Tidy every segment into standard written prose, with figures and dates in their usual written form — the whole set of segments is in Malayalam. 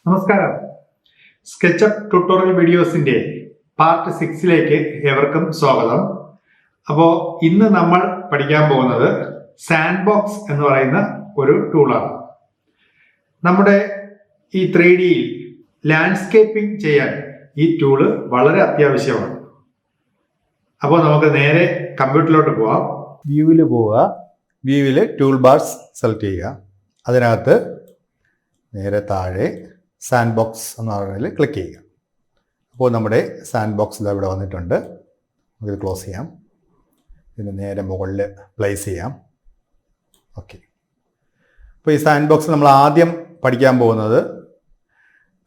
നമസ്കാരം. സ്കെച്ചപ്പ് ട്യൂട്ടോറിയൽ വീഡിയോസിന്റെ പാർട്ട് 6ലേക്ക് ഏവർക്കും സ്വാഗതം. അപ്പോൾ ഇന്ന് നമ്മൾ പഠിക്കാൻ പോകുന്നത് സാൻഡ്ബോക്സ് എന്ന് പറയുന്ന ഒരു ടൂളാണ്. നമ്മുടെ ഈ 3Dയിൽ ലാൻഡ്സ്കേപ്പിംഗ് ചെയ്യാൻ ഈ ടൂള് വളരെ അത്യാവശ്യമാണ്. അപ്പോൾ നമുക്ക് നേരെ കമ്പ്യൂട്ടറിലോട്ട് പോവാം. വ്യൂവിൽ പോവുക. വ്യൂവിൽ ടൂൾ ബാർസ് സെലക്ട് ചെയ്യുക. അതിനകത്ത് നേരെ താഴെ സാൻഡ്ബോക്സ് എന്ന് പറയുന്നതിൽ ക്ലിക്ക് ചെയ്യുക. അപ്പോൾ നമ്മുടെ സാൻഡ്ബോക്സ് ഇവിടെ വന്നിട്ടുണ്ട്. നമുക്കിത് ക്ലോസ് ചെയ്യാം. ഇതിന് നേരെ മുകളിൽ പ്ലേസ് ചെയ്യാം. ഓക്കെ. അപ്പോൾ ഈ സാൻഡ്ബോക്സ് നമ്മൾ ആദ്യം പഠിക്കാൻ പോകുന്നത്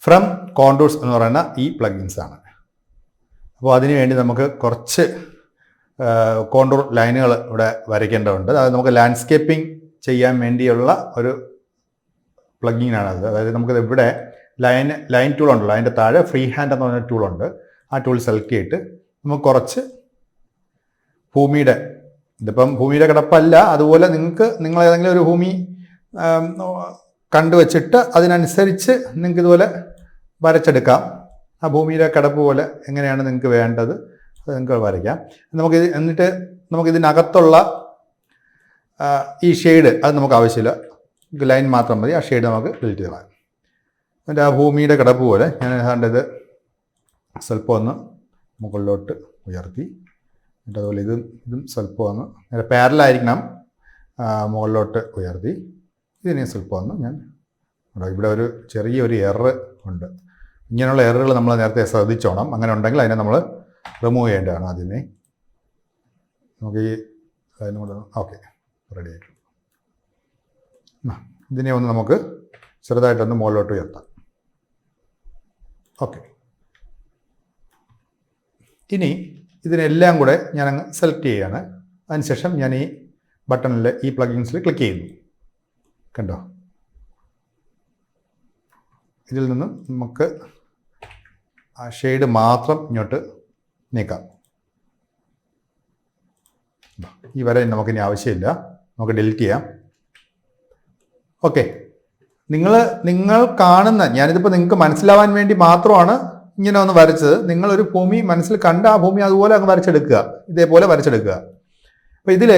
ഫ്രം കോണ്ടൂർസ് എന്ന് പറയുന്ന ഈ പ്ലഗിൻസ് ആണ്. അപ്പോൾ അതിനുവേണ്ടി നമുക്ക് കുറച്ച് കോണ്ടൂർ ലൈനുകൾ ഇവിടെ വരയ്ക്കേണ്ടതുണ്ട്. അത് നമുക്ക് ലാൻഡ്സ്കേപ്പിംഗ് ചെയ്യാൻ വേണ്ടിയുള്ള ഒരു പ്ലഗിനാണത്. അതായത് നമുക്കിത് ഇവിടെ ലൈൻ ടൂൾ ഉണ്ടല്ലോ, അതിൻ്റെ താഴെ ഫ്രീ ഹാൻഡ് എന്ന് പറഞ്ഞ ടൂളുണ്ട്. ആ ടൂൾ സെലക്ട് ചെയ്തിട്ട് നമുക്ക് കുറച്ച് ഇതിപ്പം ഭൂമിയുടെ കിടപ്പല്ല, അതുപോലെ നിങ്ങൾ ഏതെങ്കിലും ഒരു ഭൂമി കണ്ടുവച്ചിട്ട് അതിനനുസരിച്ച് നിങ്ങൾക്ക് ഇതുപോലെ വരച്ചെടുക്കാം. ആ ഭൂമിയുടെ കിടപ്പ് പോലെ എങ്ങനെയാണ് നിങ്ങൾക്ക് വേണ്ടത് അത് നിങ്ങൾക്ക് വരയ്ക്കാം. എന്നിട്ട് നമുക്കിതിനകത്തുള്ള ഈ ഷെയ്ഡ് അത് നമുക്ക് ആവശ്യമില്ല, ലൈൻ മാത്രം മതി. ആ ഷെയ്ഡ് നമുക്ക് ഡിലീറ്റ് ചെയ്യണം. എന്നിട്ട് ആ ഭൂമിയുടെ കിടപ്പ് പോലെ ഞാൻ ഏതാണ്ടത് സ്വല്പം ഒന്ന് മുകളിലോട്ട് ഉയർത്തി, എന്നിട്ട് അതുപോലെ ഇതും സ്വല്പം ഒന്ന് നേരെ പാരലായിരിക്കണം മുകളിലോട്ട് ഉയർത്തി. ഇതിനെ സ്വല്പം ഒന്ന് ഞാൻ ഇവിടെ ഒരു ചെറിയൊരു എറർ ഉണ്ട്. ഇങ്ങനെയുള്ള എററുകൾ നമ്മൾ നേരത്തെ ശ്രദ്ധിച്ചോണം. അങ്ങനെ ഉണ്ടെങ്കിൽ അതിനെ നമ്മൾ റിമൂവ് ചെയ്യേണ്ടതാണ് ആദ്യമേ. നമുക്ക് ഈ അതിനും കൂടെ ഓക്കെ റെഡി ആയിട്ടുണ്ട്. ഇതിനെ ഒന്ന് നമുക്ക് ചെറുതായിട്ടൊന്ന് മുകളിലോട്ട് ഉയർത്താം. ഓക്കെ. ഇനി ഇതിനെല്ലാം കൂടെ ഞാനങ്ങ് സെലക്ട് ചെയ്യുകയാണ്. അതിനുശേഷം ഞാൻ ഈ ബട്ടണിൽ ഈ പ്ലഗിൻസിൽ ക്ലിക്ക് ചെയ്യുന്നു. കണ്ടോ? ഇതിൽ നിന്നും നമുക്ക് ആ ഷെയ്ഡ് മാത്രം ഇങ്ങോട്ട് നീക്കാം. ഈ വര നമുക്കിനി ആവശ്യമില്ല, നമുക്ക് ഡിലീറ്റ് ചെയ്യാം. ഓക്കെ. നിങ്ങൾ കാണുന്ന, ഞാനിതിപ്പോൾ നിങ്ങൾക്ക് മനസ്സിലാവാൻ വേണ്ടി മാത്രമാണ് ഇങ്ങനെ ഒന്ന് വരച്ചത്. നിങ്ങളൊരു ഭൂമി മനസ്സിൽ കണ്ട ആ ഭൂമി അതുപോലെ അങ്ങ് വരച്ചെടുക്കുക, ഇതേപോലെ വരച്ചെടുക്കുക. അപ്പോൾ ഇതിൽ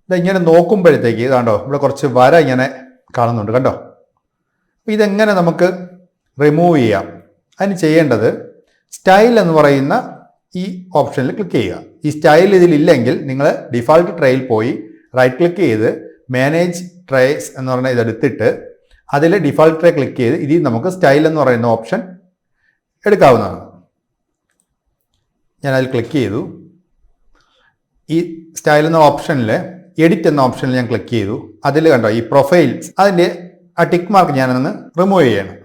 ഇങ്ങനെ നോക്കുമ്പോഴത്തേക്ക് ഇതാണ്ടോ ഇവിടെ കുറച്ച് വര ഇങ്ങനെ കാണുന്നുണ്ട്, കണ്ടോ? അപ്പോൾ ഇതെങ്ങനെ നമുക്ക് റിമൂവ് ചെയ്യാം? അതിന് ചെയ്യേണ്ടത് സ്റ്റൈൽ എന്ന് പറയുന്ന ഈ ഓപ്ഷനിൽ ക്ലിക്ക് ചെയ്യുക. ഈ സ്റ്റൈൽ ഇതിലില്ലെങ്കിൽ നിങ്ങൾ ഡിഫാൾട്ട് ട്രേയിൽ പോയി റൈറ്റ് ക്ലിക്ക് ചെയ്ത് മാനേജ് ട്രേസ് എന്ന് പറഞ്ഞ ഇതെടുത്തിട്ട് അതിൽ ഡിഫാൾട്ട് ട്രേ ക്ലിക്ക് ചെയ്ത് ഇതിൽ നമുക്ക് സ്റ്റൈൽ എന്ന് പറയുന്ന ഓപ്ഷൻ എടുക്കാവുന്നതാണ്. ഞാനതിൽ ക്ലിക്ക് ചെയ്തു. ഈ സ്റ്റൈൽ എന്ന ഓപ്ഷനിൽ എഡിറ്റ് എന്ന ഓപ്ഷനിൽ ഞാൻ ക്ലിക്ക് ചെയ്തു. അതിൽ കണ്ടോ ഈ പ്രൊഫൈൽസ്, അതിൻ്റെ ആ ടിക്ക് മാർക്ക് ഞാനൊന്ന് റിമൂവ് ചെയ്യണം.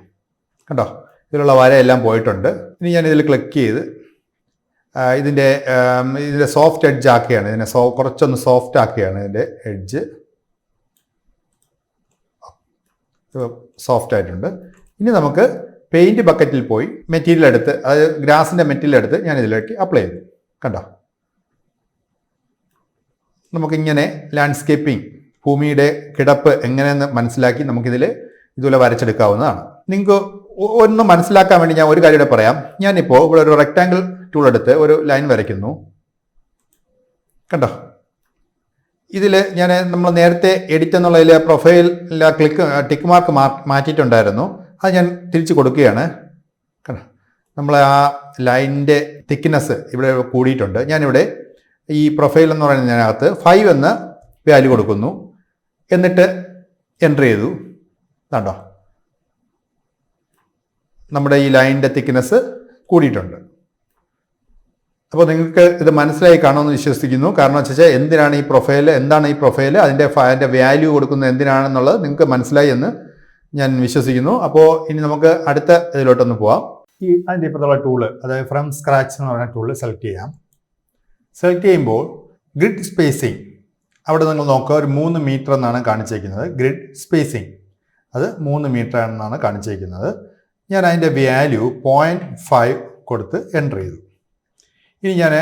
കണ്ടോ? ഇതിലുള്ള വരയെല്ലാം പോയിട്ടുണ്ട്. ഇനി ഞാൻ ഇതിൽ ക്ലിക്ക് ചെയ്ത് ഇതിൻ്റെ സോഫ്റ്റ് എഡ്ജ് ആക്കുകയാണ്. ഇതിനെ കുറച്ചൊന്ന് സോഫ്റ്റ് ആക്കുകയാണ്. ഇതിൻ്റെ എഡ്ജ് സോഫ്റ്റ് ആയിട്ടുണ്ട്. ഇനി നമുക്ക് പെയിൻറ്റ് ബക്കറ്റിൽ പോയി മെറ്റീരിയൽ എടുത്ത്, അതായത് ഗ്രാസിൻ്റെ മെറ്റീരിയൽ എടുത്ത് ഞാൻ ഇതിലേക്ക് അപ്ലൈ ചെയ്തു. കണ്ടോ? നമുക്കിങ്ങനെ ലാൻഡ്സ്കേപ്പിംഗ്, ഭൂമിയുടെ കിടപ്പ് എങ്ങനെയെന്ന് മനസ്സിലാക്കി നമുക്കിതിൽ ഇതുപോലെ വരച്ചെടുക്കാവുന്നതാണ്. നിങ്ങൾക്ക് ഒന്ന് മനസ്സിലാക്കാൻ വേണ്ടി ഞാൻ ഒരു കാര്യം കൂടെ പറയാം. ഞാനിപ്പോൾ ഇവിടെ ഒരു റെക്റ്റാങ്കിൾ ടൂൾ എടുത്ത് ഒരു ലൈൻ വരയ്ക്കുന്നു. കണ്ടോ? ഇതിൽ നമ്മൾ നേരത്തെ എഡിറ്റ് എന്നുള്ളതിൽ പ്രൊഫൈൽ ടിക്ക് മാർക്ക് മാറ്റിയിട്ടുണ്ടായിരുന്നു. അത് ഞാൻ തിരിച്ച് കൊടുക്കുകയാണ്. കണ്ടോ? നമ്മൾ ആ ലൈനിൻ്റെ തിക്നെസ് ഇവിടെ കൂടിയിട്ടുണ്ട്. ഞാനിവിടെ ഈ പ്രൊഫൈൽ എന്ന് പറയുന്നതിനകത്ത് 5 എന്ന് വാല്യൂ കൊടുക്കുന്നു. എന്നിട്ട് എൻ്റർ ചെയ്തു. കണ്ടോ? നമ്മുടെ ഈ ലൈനിൻ്റെ തിക്നെസ് കൂടിയിട്ടുണ്ട്. അപ്പോൾ നിങ്ങൾക്ക് ഇത് മനസ്സിലായി കാണുമെന്ന് വിശ്വസിക്കുന്നു. കാരണം വെച്ചാൽ എന്താണ് ഈ പ്രൊഫൈൽ, അതിൻ്റെ വാല്യൂ കൊടുക്കുന്നത് എന്തിനാണെന്നുള്ളത് നിങ്ങൾക്ക് മനസ്സിലായി എന്ന് ഞാൻ വിശ്വസിക്കുന്നു. അപ്പോൾ ഇനി നമുക്ക് അടുത്ത ഇതിലോട്ടൊന്ന് പോവാം. അതിൻ്റെ ഇപ്പോഴത്തുള്ള ടൂള്, അതായത് ഫ്രം സ്ക്രാച്ച് എന്ന് പറയുന്ന ടൂള് സെലക്ട് ചെയ്യാം. സെലക്ട് ചെയ്യുമ്പോൾ ഗ്രിഡ് സ്പേസിങ് അവിടെ നിങ്ങൾ നോക്കുക, ഒരു 3 മീറ്റർ എന്നാണ് കാണിച്ചിരിക്കുന്നത്. ഗ്രിഡ് സ്പേസിങ് അത് 3 മീറ്റർ എന്നാണ് കാണിച്ചിരിക്കുന്നത്. ഞാൻ അതിൻ്റെ വാല്യൂ 0.5 കൊടുത്ത് എൻ്റർ ചെയ്തു. ഇനി ഞാൻ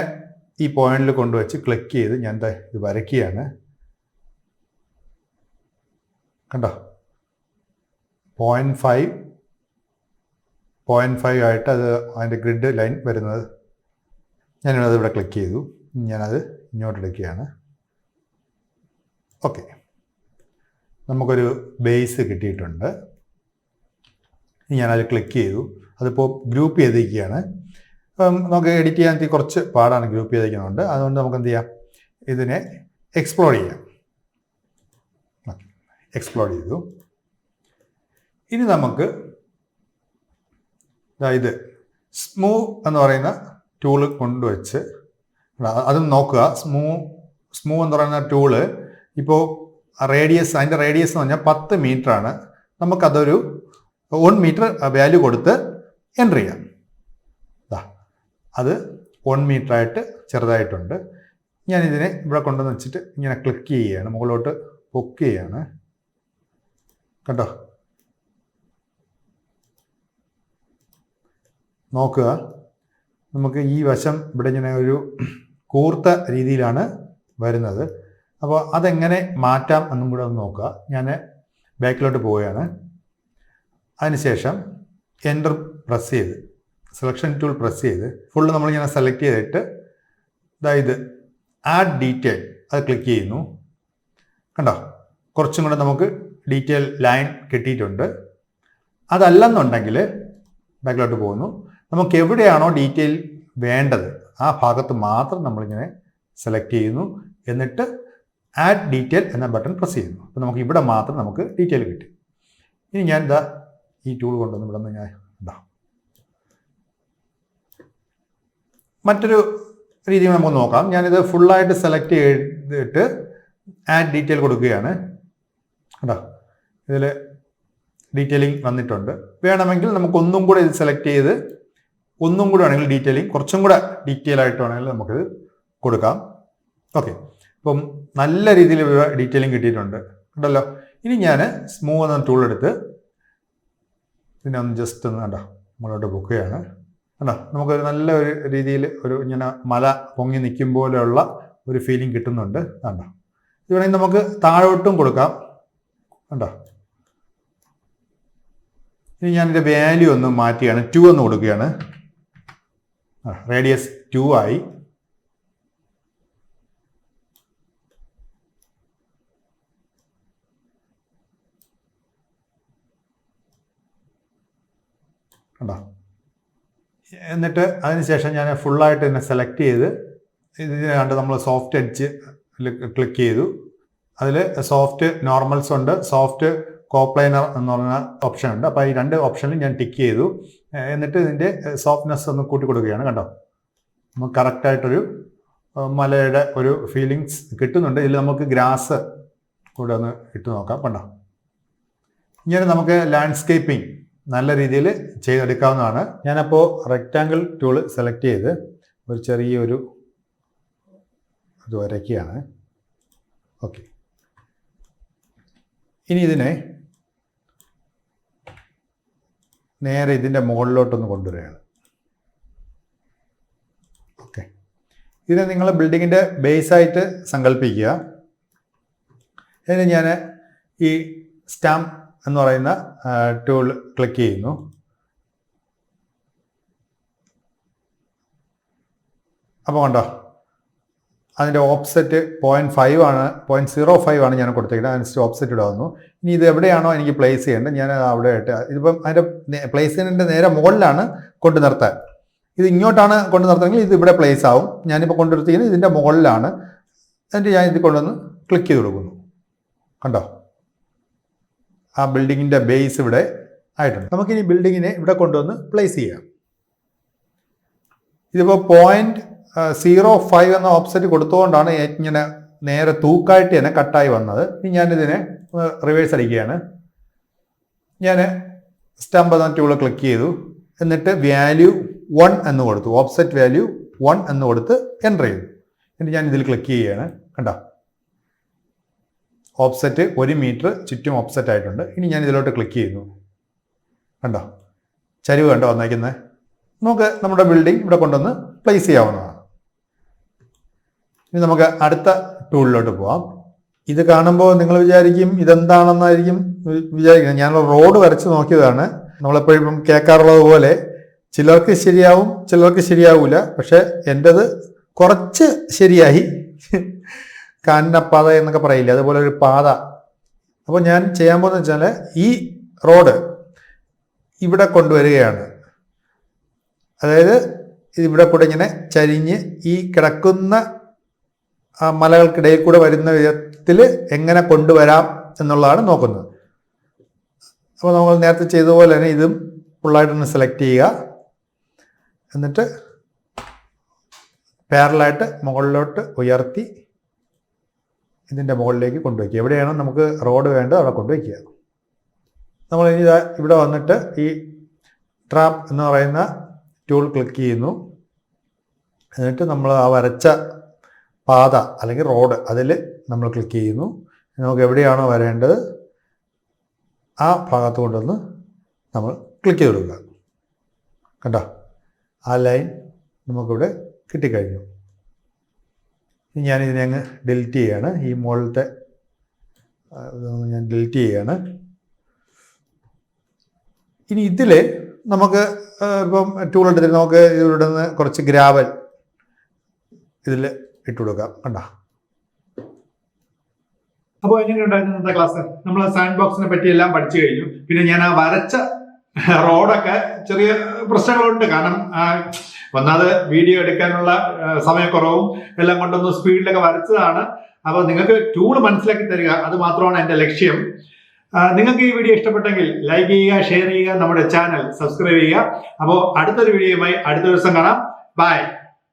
ഈ പോയിന്റിൽ കൊണ്ടുവച്ച് ക്ലിക്ക് ചെയ്ത് ഞാൻ ഇത് വരയ്ക്കുകയാണ്. കണ്ടോ? 0.5 0.5 ആയിട്ട് അത് അതിൻ്റെ ഗ്രിഡ് ലൈൻ വരുന്നത്. ഞാനത് ഇവിടെ ക്ലിക്ക് ചെയ്തു. ഞാനത് ഇങ്ങോട്ട് എടുക്കുകയാണ്. ഓക്കെ, നമുക്കൊരു ബേസ് കിട്ടിയിട്ടുണ്ട്. ഞാനത് ക്ലിക്ക് ചെയ്തു. അതിപ്പോൾ ഗ്രൂപ്പ് ചെയ്തിരിക്കുകയാണ്. നമുക്ക് എഡിറ്റ് ചെയ്യാൻ കുറച്ച് പാടാണ് ഗ്രൂപ്പ് ചെയ്തിരിക്കുന്നുണ്ട്. അതുകൊണ്ട് നമുക്ക് എന്ത് ചെയ്യാം, ഇതിനെ എക്സ്പ്ലോർ ചെയ്യാം. എക്സ്പ്ലോർ ചെയ്തു. ഇനി നമുക്ക് ഇത് സ്മൂവ് എന്ന് പറയുന്ന ടൂള് കൊണ്ടുവച്ച് അതും നോക്കുക. സ്മൂവ് എന്ന് പറയുന്ന ടൂള് ഇപ്പോൾ റേഡിയസ്, അതിൻ്റെ റേഡിയസ് എന്ന് പറഞ്ഞാൽ 10 മീറ്ററാണ്. നമുക്കതൊരു 1 മീറ്റർ വാല്യൂ കൊടുത്ത് എൻ്റർ ചെയ്യാം. അത് 1 മീറ്ററായിട്ട് ചെറുതായിട്ടുണ്ട്. ഞാനിതിനെ ഇവിടെ കൊണ്ടുവന്ന് വെച്ചിട്ട് ഇങ്ങനെ ക്ലിക്ക് ചെയ്യുകയാണ്, മുകളിലോട്ട് പൊക്ക് ചെയ്യുകയാണ്. കണ്ടോ, നോക്കുക. നമുക്ക് ഈ വശം ഇവിടെ ഇങ്ങനെ ഒരു കൂർത്ത രീതിയിലാണ് വരുന്നത്. അപ്പോൾ അതെങ്ങനെ മാറ്റാം എന്നും കൂടെ ഒന്ന് നോക്കുക. ഞാൻ ബാക്കിലോട്ട് പോവുകയാണ്. അതിനുശേഷം എൻ്റർ പ്രസ് ചെയ്ത് സെലക്ഷൻ ടൂൾ പ്രസ് ചെയ്ത് ഫുള്ള് നമ്മളിങ്ങനെ സെലക്ട് ചെയ്തിട്ട് ഇത് ആഡ് ഡീറ്റെയിൽ അത് ക്ലിക്ക് ചെയ്യുന്നു. കണ്ടോ, കുറച്ചും കൂടെ നമുക്ക് ഡീറ്റെയിൽ ലൈൻ കിട്ടിയിട്ടുണ്ട്. അതല്ലെന്നുണ്ടെങ്കിൽ ബാക്കിലോട്ട് പോകുന്നു. നമുക്ക് എവിടെയാണോ ഡീറ്റെയിൽ വേണ്ടത് ആ ഭാഗത്ത് മാത്രം നമ്മളിങ്ങനെ സെലക്ട് ചെയ്യുന്നു. എന്നിട്ട് ആഡ് ഡീറ്റെയിൽ എന്ന ബട്ടൺ പ്രസ് ചെയ്യുന്നു. അപ്പോൾ നമുക്ക് ഇവിടെ മാത്രം നമുക്ക് ഡീറ്റെയിൽ കിട്ടി. ഇനി ഞാൻ ഈ ടൂൾ കൊണ്ടുവന്ന് ഇവിടെ നിന്ന് ഞാൻ മറ്റൊരു രീതിയിൽ നമുക്ക് നോക്കാം. ഞാനിത് ഫുള്ളായിട്ട് സെലക്ട് ചെയ്തിട്ട് ആഡ് ഡീറ്റെയിൽ കൊടുക്കുകയാണ്. കേട്ടോ, ഇതിൽ ഡീറ്റെയിലിംഗ് വന്നിട്ടുണ്ട്. വേണമെങ്കിൽ നമുക്ക് ഒന്നും കൂടെ ഇത് സെലക്ട് ചെയ്ത് ഒന്നും കൂടെ വേണമെങ്കിൽ ഡീറ്റെയിലിംഗ് കുറച്ചും കൂടെ ഡീറ്റെയിൽ ആയിട്ട് വേണമെങ്കിൽ നമുക്കിത് കൊടുക്കാം. ഓക്കെ, അപ്പം നല്ല രീതിയിൽ ഡീറ്റെയിലിംഗ് കിട്ടിയിട്ടുണ്ട് ഉണ്ടല്ലോ. ഇനി ഞാൻ സ്മൂവ് എന്ന ടൂൾ എടുത്ത് ഇതിനെ ഒന്ന് ജസ്റ്റ് ഒന്ന് കണ്ടോ മുകളോട്ട് പൊക്കുകയാണ്. കണ്ടോ, നമുക്കൊരു നല്ല ഒരു രീതിയിൽ ഒരു ഇങ്ങനെ മല പൊങ്ങി നിൽക്കും പോലെയുള്ള ഒരു ഫീലിംഗ് കിട്ടുന്നുണ്ട്. കണ്ടോ, ഇത് വേണമെങ്കിൽ നമുക്ക് താഴോട്ടും കൊടുക്കാം. കണ്ടോ, ഇനി ഞാനിൻ്റെ വാല്യൂ ഒന്ന് മാറ്റിയാണ് 2 എന്ന് കൊടുക്കുകയാണ്. റേഡിയസ് 2 ആയി. കണ്ടോ, എന്നിട്ട് അതിനുശേഷം ഞാൻ ഫുള്ളായിട്ട് തന്നെ സെലക്ട് ചെയ്ത് ഇതിന് കണ്ട് നമ്മൾ സോഫ്റ്റ് എഡ്ജ് ക്ലിക്ക് ചെയ്തു. അതിൽ സോഫ്റ്റ് നോർമൽസ് ഉണ്ട്, സോഫ്റ്റ് കോപ്ലൈനർ എന്ന് പറഞ്ഞ ഓപ്ഷൻ ഉണ്ട്. അപ്പോൾ ഈ 2 ഓപ്ഷനിലും ഞാൻ ടിക്ക് ചെയ്തു. എന്നിട്ട് ഇതിൻ്റെ സോഫ്റ്റ്നെസ് ഒന്ന് കൂട്ടി കൊടുക്കുകയാണ്. കണ്ടോ, നമുക്ക് കറക്റ്റായിട്ടൊരു മലയുടെ ഒരു ഫീലിങ്സ് കിട്ടുന്നുണ്ട്. ഇതിൽ നമുക്ക് ഗ്രാസ് കൂടെ ഒന്ന് ഇട്ട് നോക്കാം. കണ്ടോ, ഇങ്ങനെ നമുക്ക് ലാൻഡ്സ്കേപ്പിംഗ് നല്ല രീതിയിൽ ചെയ്തെടുക്കാവുന്നതാണ്. ഞാനപ്പോൾ റെക്റ്റാങ്കിൾ ടൂള് സെലക്ട് ചെയ്ത് ഒരു ചെറിയൊരു ഇത് വരയ്ക്കുകയാണ്. ഓക്കെ, ഇനി ഇതിനെ നേരെ ഇതിൻ്റെ മുകളിലോട്ടൊന്ന് കൊണ്ടുവരികയാണ്. ഓക്കെ, ഇതിനെ നിങ്ങൾ ബിൽഡിങ്ങിൻ്റെ ബേസായിട്ട് സങ്കല്പിക്കുക. അതിന് ഞാൻ ഈ സ്റ്റാമ്പ് എന്ന് പറയുന്ന ടൂൾ ക്ലിക്ക് ചെയ്യുന്നു. അപ്പോൾ കണ്ടോ, അതിൻ്റെ ഓപ്സെറ്റ് 0.5 ആണ്, 0.05 ആണ് ഞാൻ കൊടുത്തേക്കുന്നത്. അതിന് ഓപ്സെറ്റ് ഇടാവുന്നു. ഇനി ഇത് എവിടെയാണോ എനിക്ക് പ്ലേസ് ചെയ്യേണ്ടത് ഞാൻ അവിടെ ഇട്ട്, ഇതിപ്പം അതിൻ്റെ പ്ലേസ് ചെയ്യുന്നതിൻ്റെ നേരെ മുകളിലാണ് കൊണ്ട് നിർത്താൻ. ഇത് ഇങ്ങോട്ടാണ് കൊണ്ട് നിർത്തുമെങ്കിൽ ഇത് ഇവിടെ പ്ലേസ് ആവും. ഞാനിപ്പോൾ കൊണ്ടുവരുത്തിക്കുന്നത് ഇതിൻ്റെ മുകളിലാണ്. എന്നിട്ട് ഞാൻ ഇത് കൊണ്ടുവന്ന് ക്ലിക്ക് ചെയ്ത് കൊടുക്കുന്നു. കണ്ടോ, ആ ബിൽഡിങ്ങിൻ്റെ ബേസ് ഇവിടെ ആയിട്ടുണ്ട്. നമുക്കിനി ബിൽഡിങ്ങിനെ ഇവിടെ കൊണ്ടുവന്ന് പ്ലേസ് ചെയ്യാം. ഇതിപ്പോൾ 0.05 എന്ന ഓപ്സെറ്റ് കൊടുത്തുകൊണ്ടാണ് ഇങ്ങനെ നേരെ തൂക്കായിട്ട് തന്നെ കട്ടായി വന്നത്. ഇനി ഞാനിതിനെ റിവേഴ്സ് അടിക്കുകയാണ്. ഞാൻ സ്റ്റംപ് എന്ന ടൂൾ ക്ലിക്ക് ചെയ്തു. എന്നിട്ട് വാല്യൂ 1 എന്ന് കൊടുത്തു. ഓപ്സെറ്റ് വാല്യൂ 1 എന്ന് കൊടുത്ത് എൻ്റർ ചെയ്തു. എന്നിട്ട് ഞാൻ ഇതിൽ ക്ലിക്ക് ചെയ്യുകയാണ്. കണ്ടോ, ഓപ്സെറ്റ് 1 മീറ്റർ ചുറ്റും ഓപ്സെറ്റ് ആയിട്ടുണ്ട്. ഇനി ഞാൻ ഇതിലോട്ട് ക്ലിക്ക് ചെയ്യുന്നു. കണ്ടോ, ചരിവ് കണ്ടോ വന്നേക്കുന്നത്. നമുക്ക് നമ്മുടെ ബിൽഡിംഗ് ഇവിടെ കൊണ്ടുവന്ന് പ്ലേസ് ചെയ്യാവുന്നതാണ്. ഇനി നമുക്ക് അടുത്ത ടൂളിലോട്ട് പോവാം. ഇത് കാണുമ്പോൾ നിങ്ങൾ വിചാരിക്കും ഇതെന്താണെന്നായിരിക്കും വിചാരിക്കുന്നത്. ഞാൻ റോഡ് വരച്ച് നോക്കിയതാണ്. നമ്മളെപ്പോഴും കേൾക്കാറുള്ളത് പോലെ ചിലർക്ക് ശരിയാവും, ചിലർക്ക് ശരിയാവില്ല. പക്ഷെ എൻ്റെത് കുറച്ച് ശരിയായി. കാനനപ്പാത എന്നൊക്കെ പറയില്ല, അതുപോലെ ഒരു പാത. അപ്പോൾ ഞാൻ ചെയ്യാൻ പോകുന്നത് വെച്ചാൽ ഈ റോഡ് ഇവിടെ കൊണ്ടുവരികയാണ്. അതായത് ഇവിടെ കൂടെ ഇങ്ങനെ ചരിഞ്ഞ് ഈ കിടക്കുന്ന മലകൾക്കിടയിൽ കൂടെ വരുന്ന വിധത്തിൽ എങ്ങനെ കൊണ്ടുവരാം എന്നുള്ളതാണ് നോക്കുന്നത്. അപ്പോൾ നമ്മൾ നേരത്തെ ചെയ്തതുപോലെ തന്നെ ഇതും ഫുള്ളായിട്ടൊന്ന് സെലക്ട് ചെയ്യുക. എന്നിട്ട് പാരലായിട്ട് മുകളിലോട്ട് ഉയർത്തി ഇതിൻ്റെ മുകളിലേക്ക് കൊണ്ടുവയ്ക്കുക. എവിടെയാണോ നമുക്ക് റോഡ് വേണ്ടത് അവിടെ കൊണ്ടുവയ്ക്കുക. നമ്മൾ ഇനി ഇവിടെ വന്നിട്ട് ഈ ട്രാപ്പ് എന്ന് പറയുന്ന ടൂൾ ക്ലിക്ക് ചെയ്യുന്നു. എന്നിട്ട് നമ്മൾ ആ വരച്ച പാത അല്ലെങ്കിൽ റോഡ് അതിൽ നമ്മൾ ക്ലിക്ക് ചെയ്യുന്നു. നമുക്ക് എവിടെയാണോ വരേണ്ടത് ആ ഭാഗത്ത് കൊണ്ടുവന്ന് നമ്മൾ ക്ലിക്ക് ചെയ്ത് കൊടുക്കുക. കണ്ടോ, ആ ലൈൻ നമുക്കിവിടെ കിട്ടിക്കഴിഞ്ഞു. ഞാനിതിനെ അങ്ങ് ഡിലീറ്റ് ചെയ്യുകയാണ്. ഈ മുകളിലത്തെ ഞാൻ ഡിലീറ്റ് ചെയ്യുകയാണ്. ഇനി ഇതിൽ നമുക്ക് ഇപ്പം ടൂൾ എടുത്തിട്ട് നമുക്ക് ഇവിടെ നിന്ന് കുറച്ച് ഗ്രാവൽ ഇതിൽ ഇട്ട് കൊടുക്കാം. കണ്ടോ. അപ്പോൾ എങ്ങനെയുണ്ടായിരുന്നു ഇന്നത്തെ ക്ലാസ്? നമ്മൾ സാൻഡ് ബോക്സിനെ പറ്റി എല്ലാം പഠിച്ചു കഴിഞ്ഞു. പിന്നെ ഞാൻ ആ വരച്ച റോഡൊക്കെ ചെറിയ പ്രശ്നങ്ങളുണ്ട്. കാരണം ഒന്നാമത് വീഡിയോ എടുക്കാനുള്ള സമയക്കുറവും എല്ലാം കൊണ്ടൊന്ന് സ്പീഡിലൊക്കെ വരച്ചതാണ്. അപ്പോൾ നിങ്ങൾക്ക് ടൂൾ മനസ്സിലാക്കി തരിക, അത് മാത്രമാണ് എൻ്റെ ലക്ഷ്യം. നിങ്ങൾക്ക് ഈ വീഡിയോ ഇഷ്ടപ്പെട്ടെങ്കിൽ ലൈക്ക് ചെയ്യുക, ഷെയർ ചെയ്യുക, നമ്മുടെ ചാനൽ സബ്സ്ക്രൈബ് ചെയ്യുക. അപ്പോൾ അടുത്തൊരു വീഡിയോയുമായി അടുത്ത ദിവസം കാണാം. ബൈ.